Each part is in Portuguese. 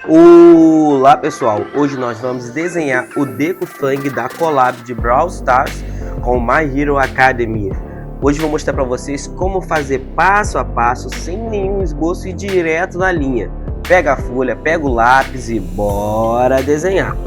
Olá pessoal, hoje nós vamos desenhar o Deku Fang da collab de Brawl Stars com My Hero Academia. Hoje vou mostrar para vocês como fazer passo a passo, sem nenhum esboço e direto na linha. Pega a folha, pega o lápis e bora desenhar!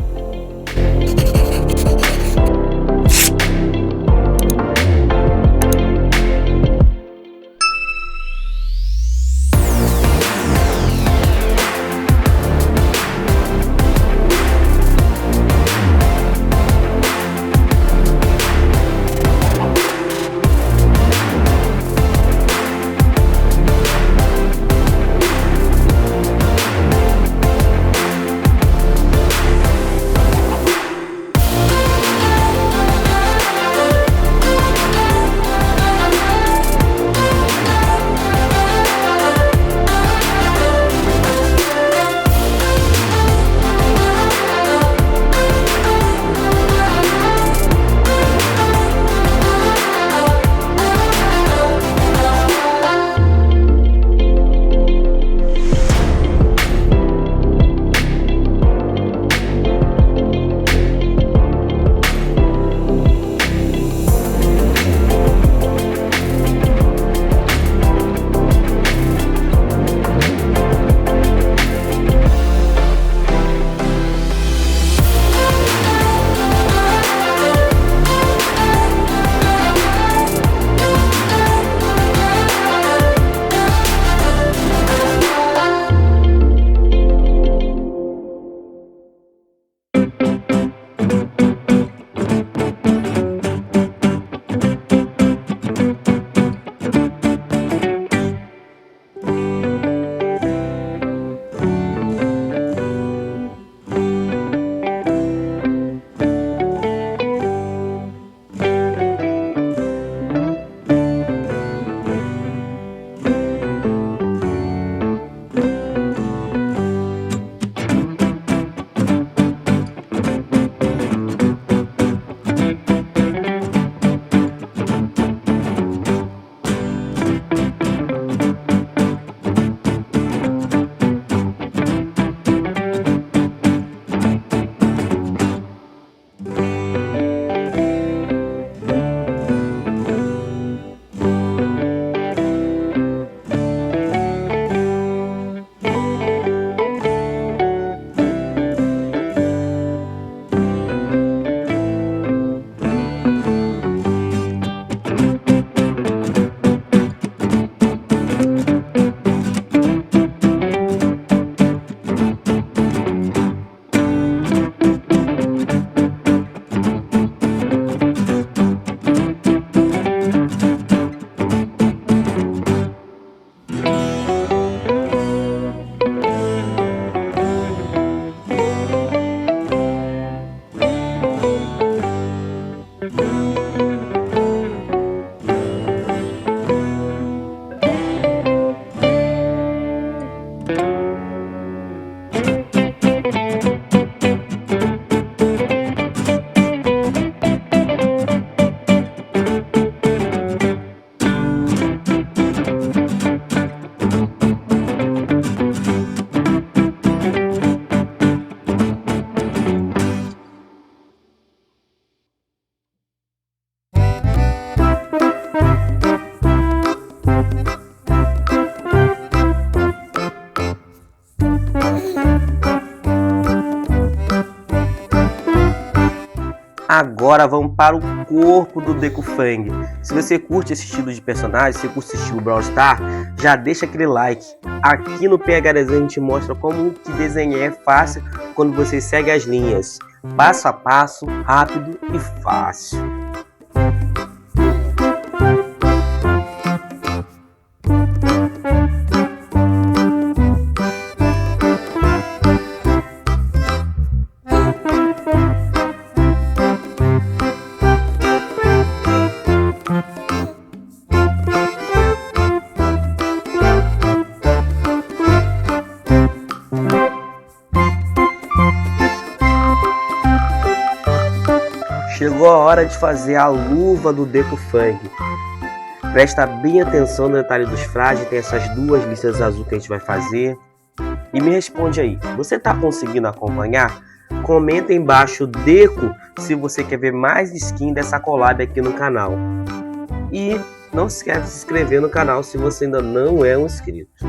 Agora vamos para o corpo do Deku Fang. Se você curte esse estilo de personagem, se você curte esse estilo Brawl Stars, já deixa aquele like. Aqui no PH Desenho a gente mostra como que desenhar é fácil quando você segue as linhas. Passo a passo, rápido e fácil. Chegou a hora de fazer a luva do Deku Fang. Presta bem atenção no detalhe dos frágeis, tem essas duas listas azul que a gente vai fazer. E me responde aí, você está conseguindo acompanhar? Comenta aí embaixo Deco se você quer ver mais skin dessa collab aqui no canal. E não se esqueça de se inscrever no canal se você ainda não é um inscrito.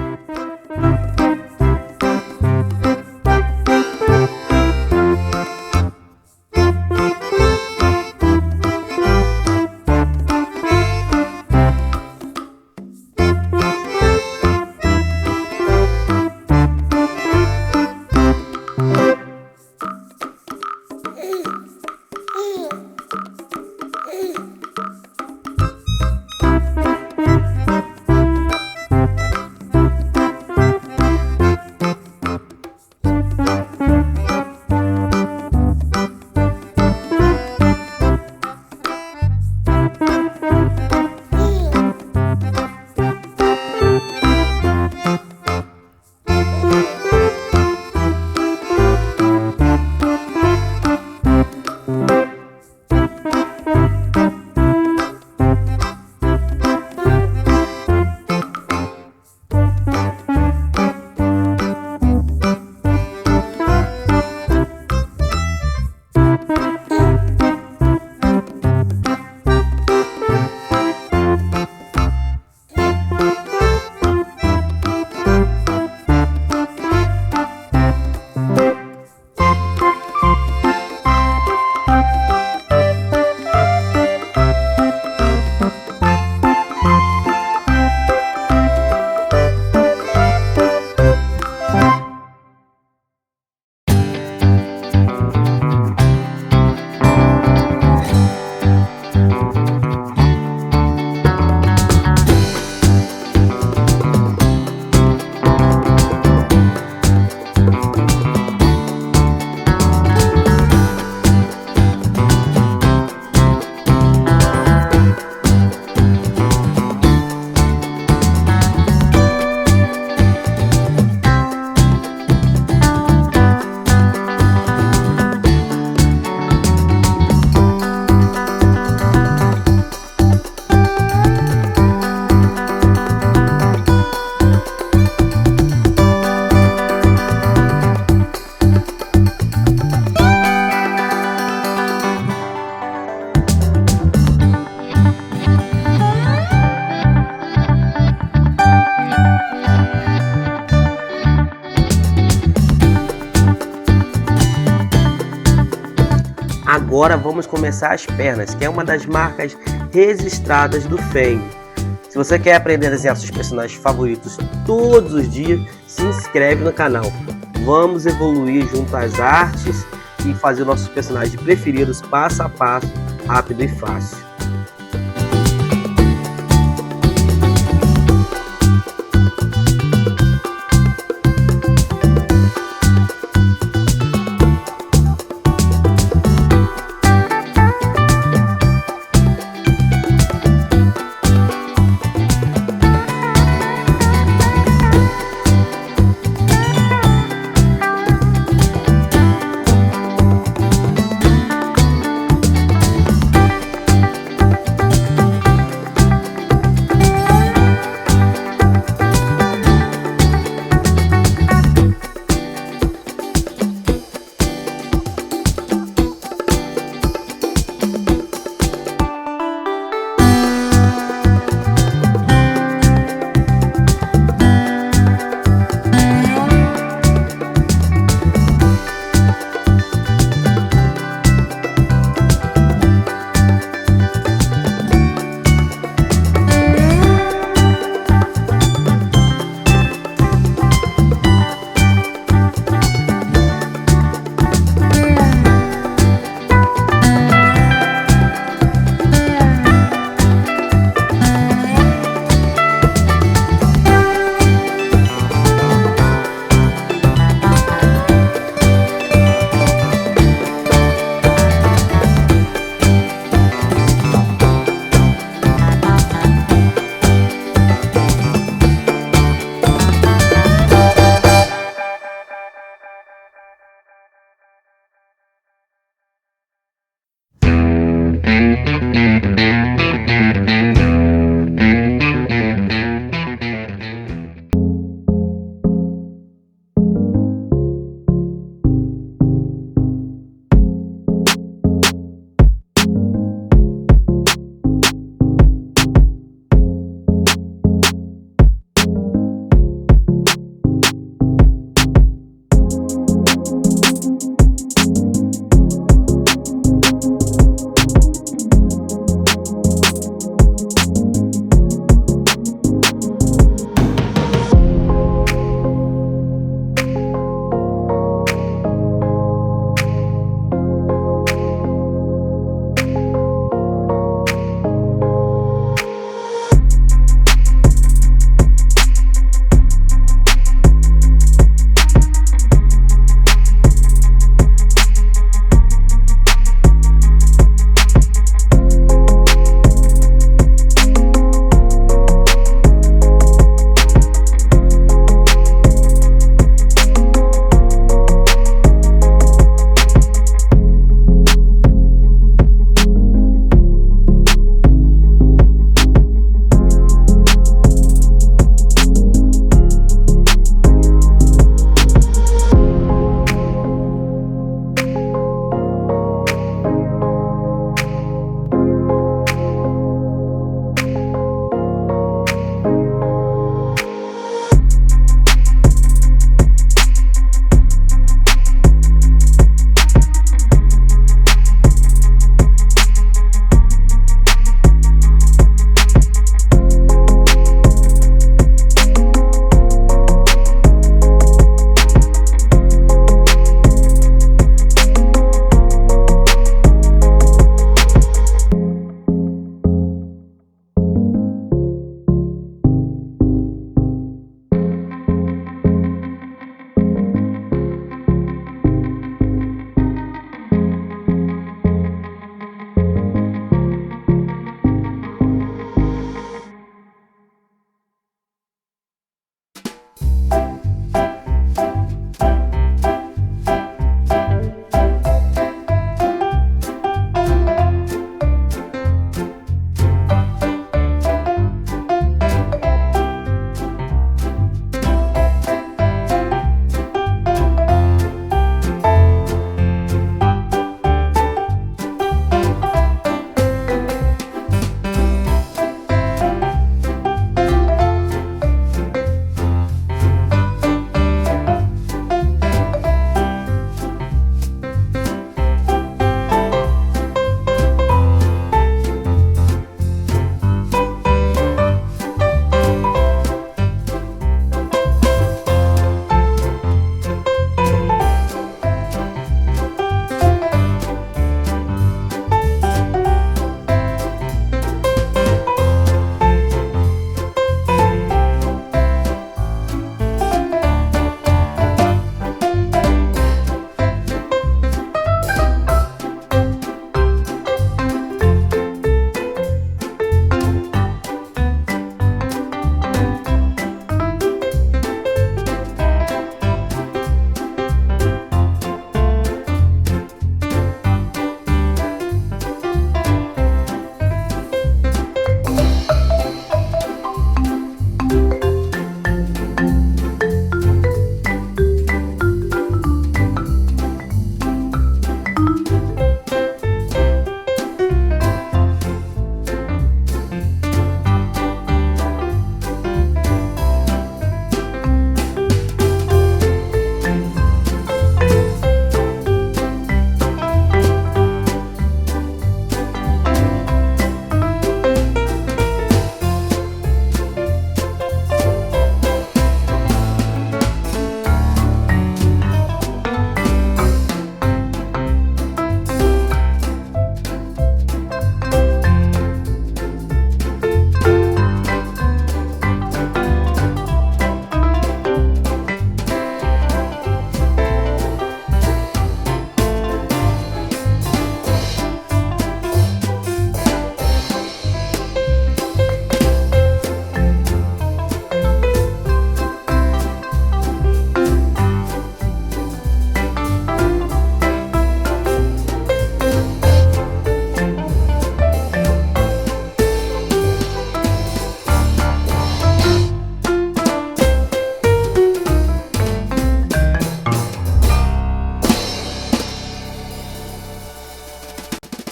Agora vamos começar as pernas, que é uma das marcas registradas do Feng. Se você quer aprender a desenhar seus personagens favoritos todos os dias, se inscreve no canal. Vamos evoluir junto às artes e fazer nossos personagens preferidos passo a passo, rápido e fácil.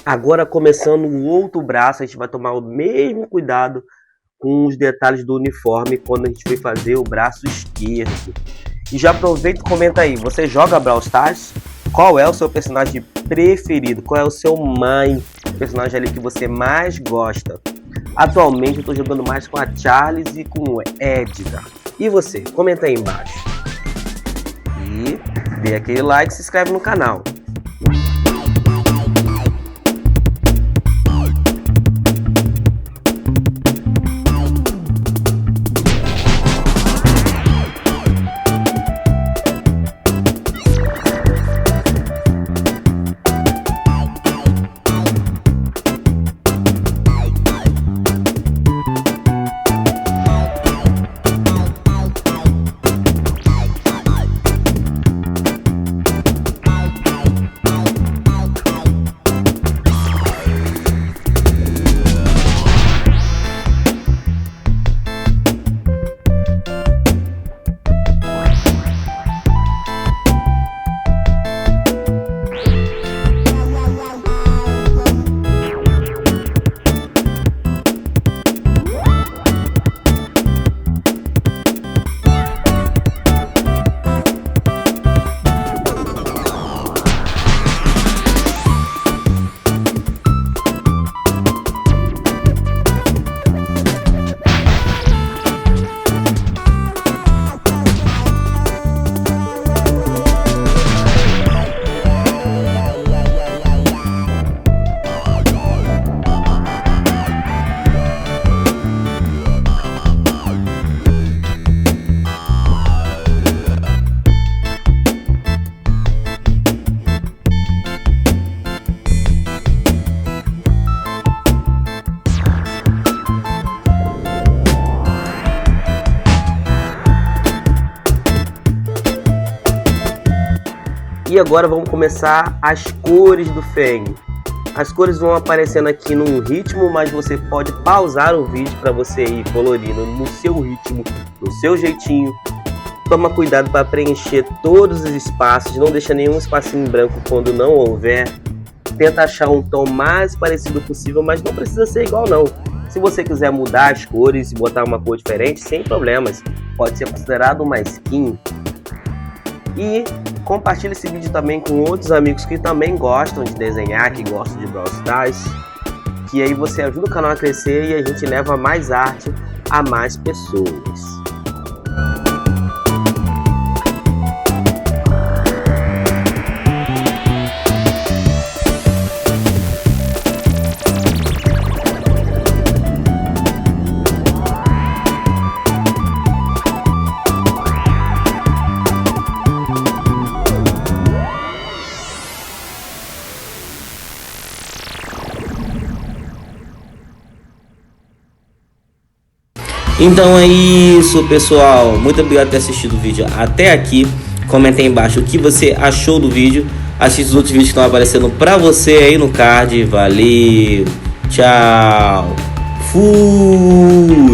Agora, começando o outro braço, a gente vai tomar o mesmo cuidado com os detalhes do uniforme quando a gente for fazer o braço esquerdo. E já aproveita e comenta aí, você joga Brawl Stars? Qual é o seu personagem preferido? Qual é o seu personagem ali que você mais gosta? Atualmente eu tô jogando mais com a Charles e com o Edgar. E você? Comenta aí embaixo. E dê aquele like e se inscreve no canal. E agora vamos começar as cores do Feng. As cores vão aparecendo aqui num ritmo, mas você pode pausar o vídeo para você ir colorindo no seu ritmo, no seu jeitinho. Toma cuidado para preencher todos os espaços, não deixa nenhum espacinho em branco quando não houver. Tenta achar um tom mais parecido possível, mas não precisa ser igual não. Se você quiser mudar as cores e botar uma cor diferente, sem problemas. Pode ser considerado uma skin. E compartilhe esse vídeo também com outros amigos que também gostam de desenhar, que gostam de Brawl Stars, que aí você ajuda o canal a crescer e a gente leva mais arte a mais pessoas. Então é isso, pessoal, muito obrigado por ter assistido o vídeo até aqui. Comenta aí embaixo o que você achou do vídeo. Assista os outros vídeos que estão aparecendo pra você aí no card. Valeu, tchau, fui.